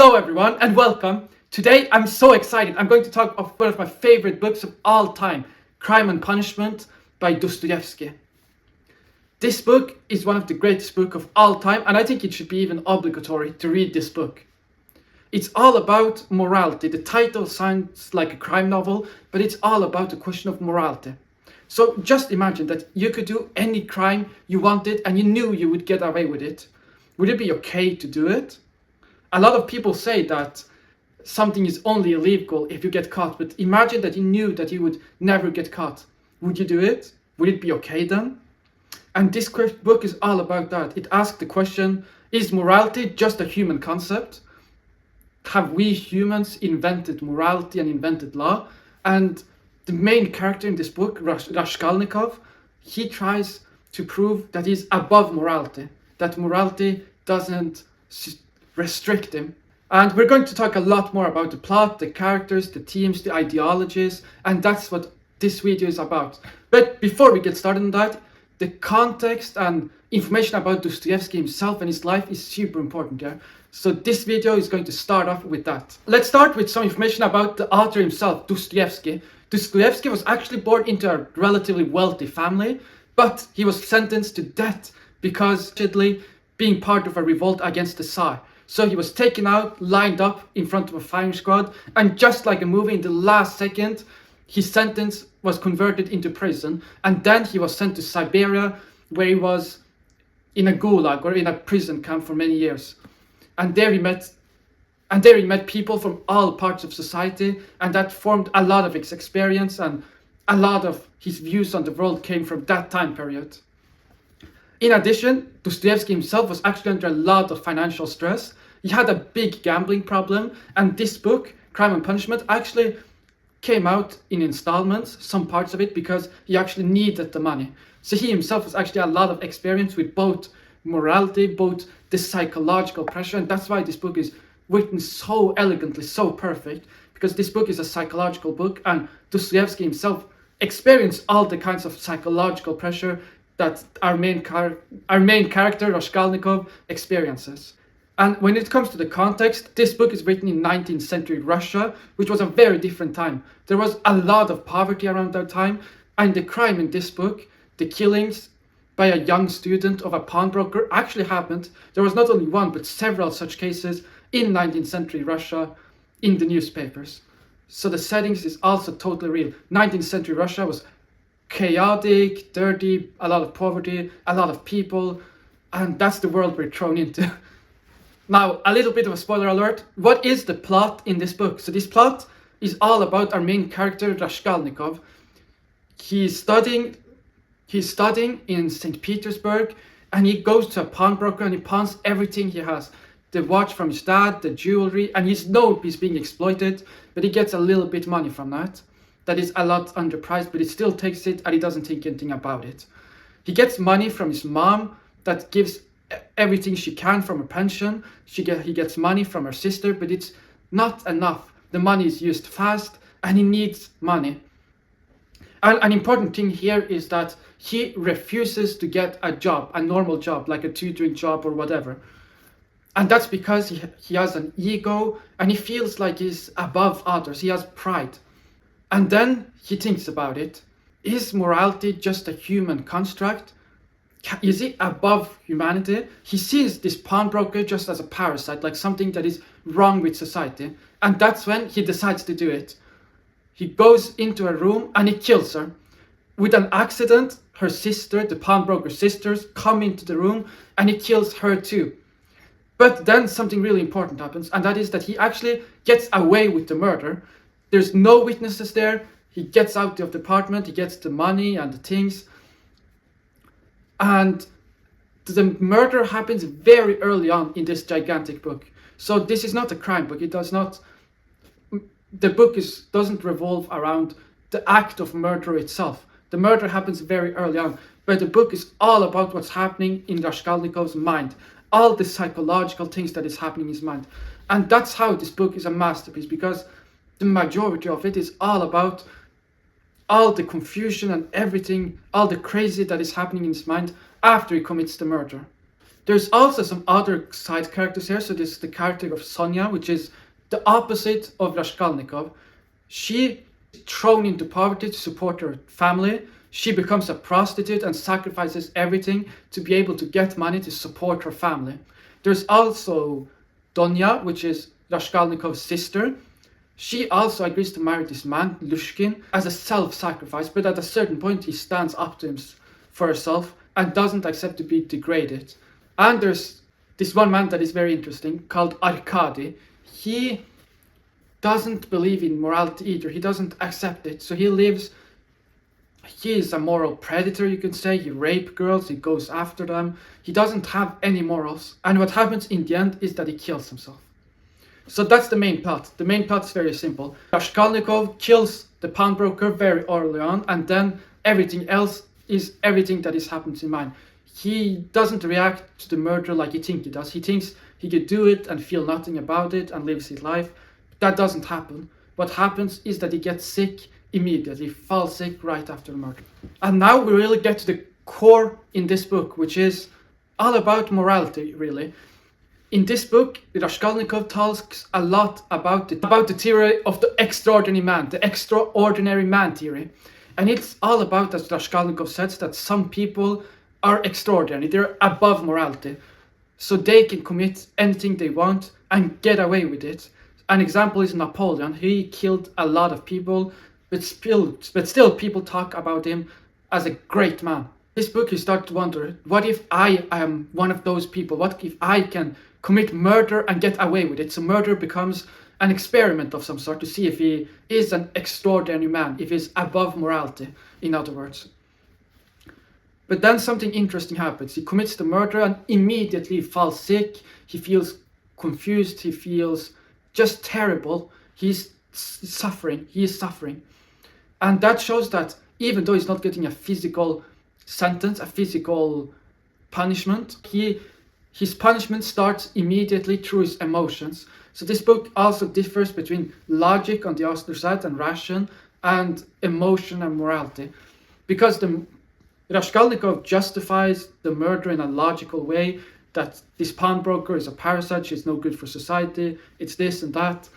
Hello everyone and welcome. Today I'm so excited. I'm going to talk of one of my favorite books of all time, Crime and Punishment by Dostoevsky. This book is one of the greatest books of all time, and I think it should be even obligatory to read this book. It's all about morality. The title sounds like a crime novel, but it's all about the question of morality. So just imagine that you could do any crime you wanted and you knew you would get away with it. Would it be okay to do it? A lot of people say that something is only illegal if you get caught, but imagine that you knew that you would never get caught. Would you do it? Would it be okay then? And this book is all about that. It asks the question, is morality just a human concept? Have we humans invented morality and invented law? And the main character in this book, Raskolnikov, he tries to prove that he's above morality, that morality doesn't restrict him. And we're going to talk a lot more about the plot, the characters, the themes, the ideologies, and that's what this video is about. But before we get started on that, the context and information about Dostoevsky himself and his life is super important, yeah? So this video is going to start off with that. Let's start with some information about the author himself, Dostoevsky. Dostoevsky was actually born into a relatively wealthy family, but he was sentenced to death because being part of a revolt against the Tsar. So he was taken out, lined up in front of a firing squad, and just like a movie, in the last second, his sentence was converted into prison, and then he was sent to Siberia, where he was in a gulag or in a prison camp for many years. And there he met people from all parts of society, and that formed a lot of his experience, and a lot of his views on the world came from that time period. In addition, Dostoevsky himself was actually under a lot of financial stress. He had a big gambling problem, and this book, Crime and Punishment, actually came out in installments, some parts of it, because he actually needed the money. So he himself has actually a lot of experience with both morality, both the psychological pressure, and that's why this book is written so elegantly, so perfect, because this book is a psychological book, and Dostoevsky himself experienced all the kinds of psychological pressure that our main character, Raskolnikov, experiences. And when it comes to the context, this book is written in 19th century Russia, which was a very different time. There was a lot of poverty around that time, and the crime in this book, the killings by a young student of a pawnbroker, actually happened. There was not only one, but several such cases in 19th century Russia in the newspapers. So the settings is also totally real. 19th century Russia was chaotic, dirty, a lot of poverty, a lot of people, and that's the world we're thrown into. Now, a little bit of a spoiler alert. What is the plot in this book? So this plot is all about our main character, Raskolnikov. He's studying in St. Petersburg, and he goes to a pawnbroker and he pawns everything he has. The watch from his dad, the jewelry, and he's being exploited, but he gets a little bit money from that. That is a lot underpriced, but he still takes it and he doesn't think anything about it. He gets money from his mom that gives everything she can from her pension. He gets money from her sister, but it's not enough. The money is used fast and he needs money. And an important thing here is that he refuses to get a job, a normal job, like a tutoring job or whatever. And that's because he has an ego and he feels like he's above others. He has pride. And then he thinks about it. Is morality just a human construct? Is it above humanity? He sees this pawnbroker just as a parasite, like something that is wrong with society. And that's when he decides to do it. He goes into a room and he kills her. With an accident, her sister, the pawnbroker's sisters, come into the room and he kills her too. But then something really important happens, and that is that he actually gets away with the murder. There's no witnesses there. He gets out of the apartment, he gets the money and the things. And the murder happens very early on in this gigantic book. So this is not a crime book. The book doesn't revolve around the act of murder itself. The murder happens very early on, but the book is all about what's happening in Raskolnikov's mind, all the psychological things that is happening in his mind. And that's how this book is a masterpiece, because the majority of it is all about all the confusion and everything, all the crazy that is happening in his mind after he commits the murder. There's also some other side characters here. So there's the character of Sonia, which is the opposite of Raskolnikov. She is thrown into poverty to support her family. She becomes a prostitute and sacrifices everything to be able to get money to support her family. There's also Donya, which is Raskolnikov's sister. She also agrees to marry this man, Lushkin, as a self-sacrifice, but at a certain point he stands up to him for herself and doesn't accept to be degraded. And there's this one man that is very interesting called Arkady. He doesn't believe in morality either. He doesn't accept it. So he is a moral predator, you can say. He rapes girls, he goes after them. He doesn't have any morals. And what happens in the end is that he kills himself. So that's the main plot. The main plot is very simple. Raskolnikov kills the pawnbroker very early on, and then everything else is everything that is happens in mind. He doesn't react to the murder like he thinks he does. He thinks he could do it and feel nothing about it and lives his life. That doesn't happen. What happens is that he gets sick immediately, falls sick right after the murder. And now we really get to the core in this book, which is all about morality, really. In this book, Raskolnikov talks a lot about the theory of the extraordinary man theory. And it's all about, as Raskolnikov says, that some people are extraordinary, they're above morality. So they can commit anything they want and get away with it. An example is Napoleon. He killed a lot of people, but still people talk about him as a great man. This book, you start to wonder, what if I am one of those people? What if I can commit murder and get away with it? So murder becomes an experiment of some sort to see if he is an extraordinary man, if he's above morality, in other words. But then something interesting happens. He commits the murder and immediately falls sick. He feels confused. He feels just terrible. He's suffering. He is suffering. And that shows that even though he's not getting a physical sentence, a physical punishment, his punishment starts immediately through his emotions. So this book also differs between logic on the other side and ration, and emotion and morality. Because Raskolnikov justifies the murder in a logical way, that this pawnbroker is a parasite, she's no good for society, it's this and that.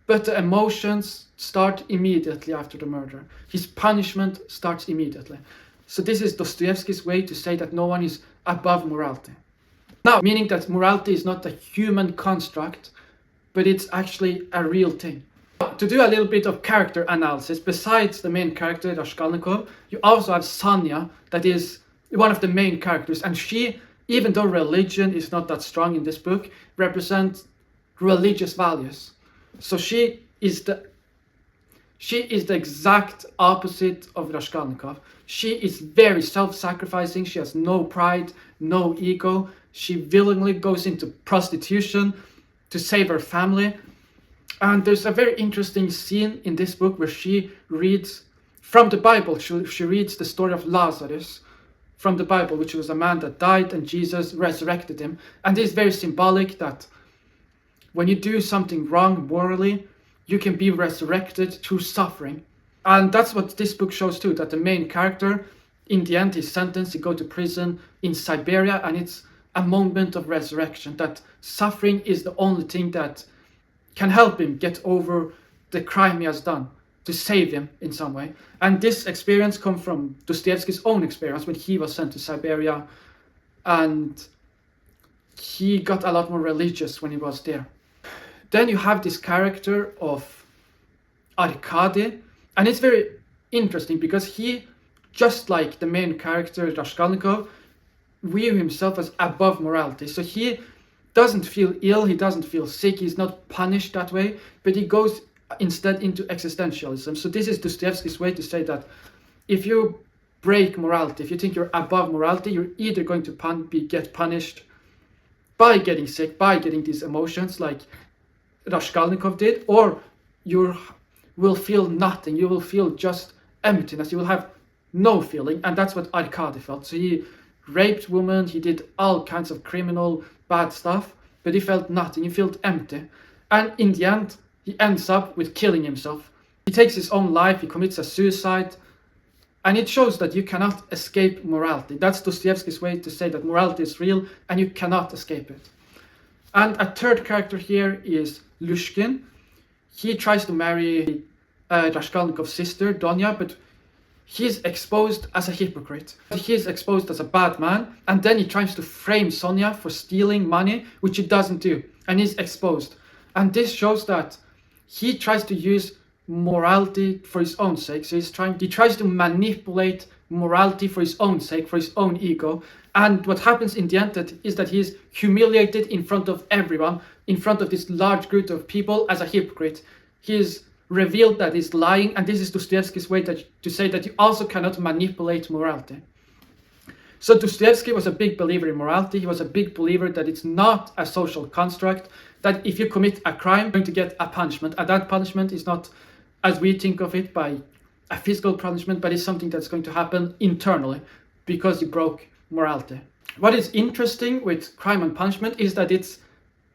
But the emotions start immediately after the murder. His punishment starts immediately. So this is Dostoevsky's way to say that no one is above morality. Now, meaning that morality is not a human construct, but it's actually a real thing. To do a little bit of character analysis, besides the main character, Raskolnikov, you also have Sonia, that is one of the main characters. And she, even though religion is not that strong in this book, represents religious values. So she is the exact opposite of Raskolnikov. She is very self-sacrificing. She has no pride, no ego. She willingly goes into prostitution to save her family. And there's a very interesting scene in this book where she reads from the Bible. She reads the story of Lazarus from the Bible, which was a man that died and Jesus resurrected him. And this is very symbolic that when you do something wrong morally, you can be resurrected through suffering. And that's what this book shows too, that the main character, in the end, is sentenced to go to prison in Siberia, and it's a moment of resurrection, that suffering is the only thing that can help him get over the crime he has done, to save him in some way. And this experience comes from Dostoevsky's own experience when he was sent to Siberia, and he got a lot more religious when he was there. Then you have this character of Arkady, and it's very interesting because he, just like the main character Raskolnikov, views himself as above morality. So he doesn't feel ill, he doesn't feel sick, he's not punished that way, but he goes instead into existentialism. So this is Dostoevsky's way to say that if you break morality, if you think you're above morality, you're either going to get punished by getting sick, by getting these emotions like Raskolnikov did, or you will feel nothing, you will feel just emptiness, you will have no feeling. And that's what Arkady felt. So he raped women, he did all kinds of criminal bad stuff, but he felt nothing, he felt empty. And in the end, he ends up with killing himself. He takes his own life, he commits a suicide, And it shows that you cannot escape morality. That's Dostoevsky's way to say that morality is real and you cannot escape it. And a third character here is Lushkin. He tries to marry Raskolnikov's sister, Donya, but he's exposed as a hypocrite. He's exposed as a bad man, and then he tries to frame Sonia for stealing money, which he doesn't do, and he's exposed. And this shows that he tries to use morality for his own sake. So he tries to manipulate morality for his own sake, for his own ego. And what happens in the end is that he's humiliated in front of everyone, in front of this large group of people as a hypocrite. He's revealed that he's lying, and this is Dostoevsky's way to say that you also cannot manipulate morality. So Dostoevsky was a big believer in morality. He was a big believer that it's not a social construct, that if you commit a crime, you're going to get a punishment. And that punishment is not, as we think of it, by a physical punishment, but it's something that's going to happen internally because you broke morality. What is interesting with Crime and Punishment is that it's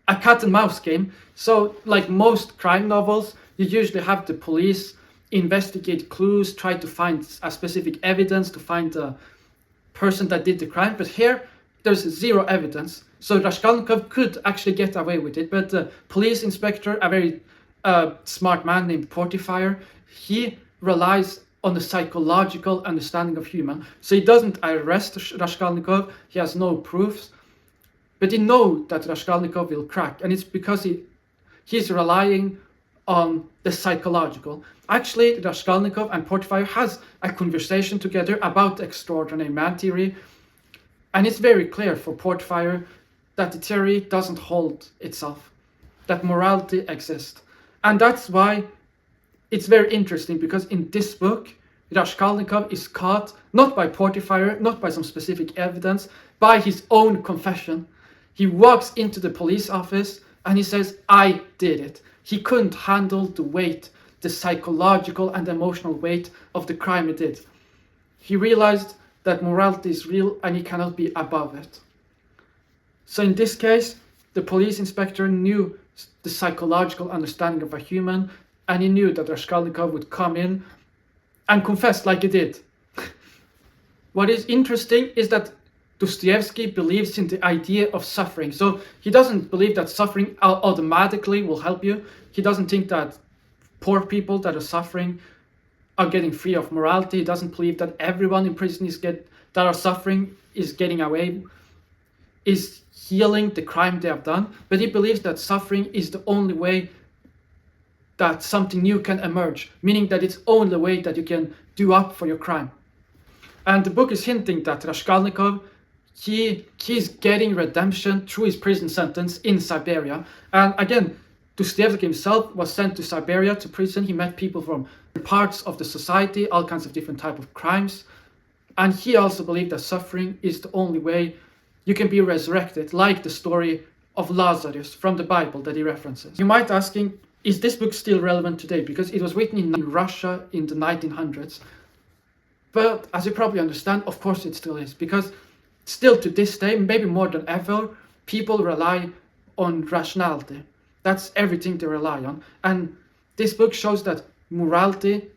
a cat and mouse game. So like most crime novels, you usually have the police investigate clues, try to find a specific evidence to find the person that did the crime. But here, there's zero evidence. So Raskolnikov could actually get away with it. But the police inspector, a very smart man named Portifier, he relies on the psychological understanding of human. So he doesn't arrest Raskolnikov. He has no proofs. But he knows that Raskolnikov will crack. And it's because he's relying on the psychological. Actually, Raskolnikov and Portifier has a conversation together about the extraordinary man theory, and it's very clear for Portifier that the theory doesn't hold itself, that morality exists. And that's why it's very interesting, because in this book, Raskolnikov is caught not by Portifier, not by some specific evidence, by his own confession. He walks into the police office and he says, "I did it." He couldn't handle the weight, the psychological and emotional weight of the crime he did. He realized that morality is real and he cannot be above it. So in this case, the police inspector knew the psychological understanding of a human, and he knew that Raskolnikov would come in and confess like he did. What is interesting is that Dostoevsky believes in the idea of suffering. So he doesn't believe that suffering automatically will help you. He doesn't think that poor people that are suffering are getting free of morality. He doesn't believe that everyone in prison that are suffering is getting away, is healing the crime they have done. But he believes that suffering is the only way that something new can emerge, meaning that it's only the way that you can do up for your crime. And the book is hinting that Raskolnikov, he's getting redemption through his prison sentence in Siberia. And again, Dostoevsky himself was sent to Siberia, to prison. He met people from parts of the society, all kinds of different types of crimes. And he also believed that suffering is the only way you can be resurrected, like the story of Lazarus from the Bible that he references. You might ask, is this book still relevant today? Because it was written in Russia in the 1900s. But as you probably understand, of course it still is, because still to this day, maybe more than ever, people rely on rationality. That's everything they rely on. And this book shows that morality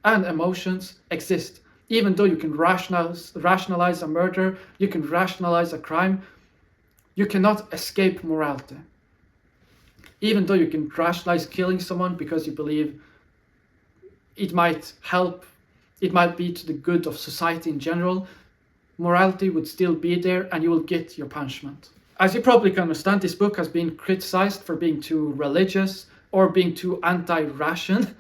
and emotions exist. Even though you can rationalize a murder, you can rationalize a crime, you cannot escape morality. Even though you can rationalize killing someone because you believe it might help, it might be to the good of society in general, morality would still be there and you will get your punishment. As you probably can understand, this book has been criticized for being too religious or being too anti-ration.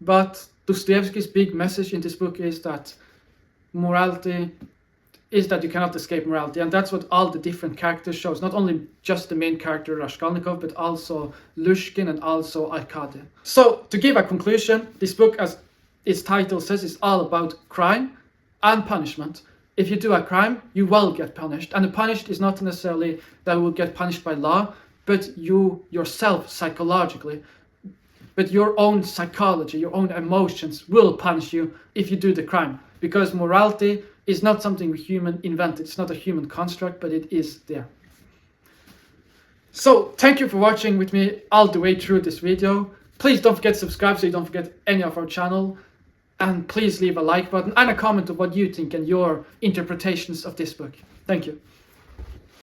But Dostoevsky's big message in this book is that morality is that you cannot escape morality. And that's what all the different characters shows. Not only just the main character Raskolnikov, but also Lushkin and also Arkady. So to give a conclusion, this book, as its title says, is all about crime and punishment. If you do a crime, you will get punished. And the punished is not necessarily that you will get punished by law, but you yourself psychologically. But your own psychology, your own emotions will punish you if you do the crime. Because morality is not something human invented. It's not a human construct, but it is there. So thank you for watching with me all the way through this video. Please don't forget to subscribe so you don't forget any of our channel. And please leave a like button and a comment of what you think and your interpretations of this book. Thank you.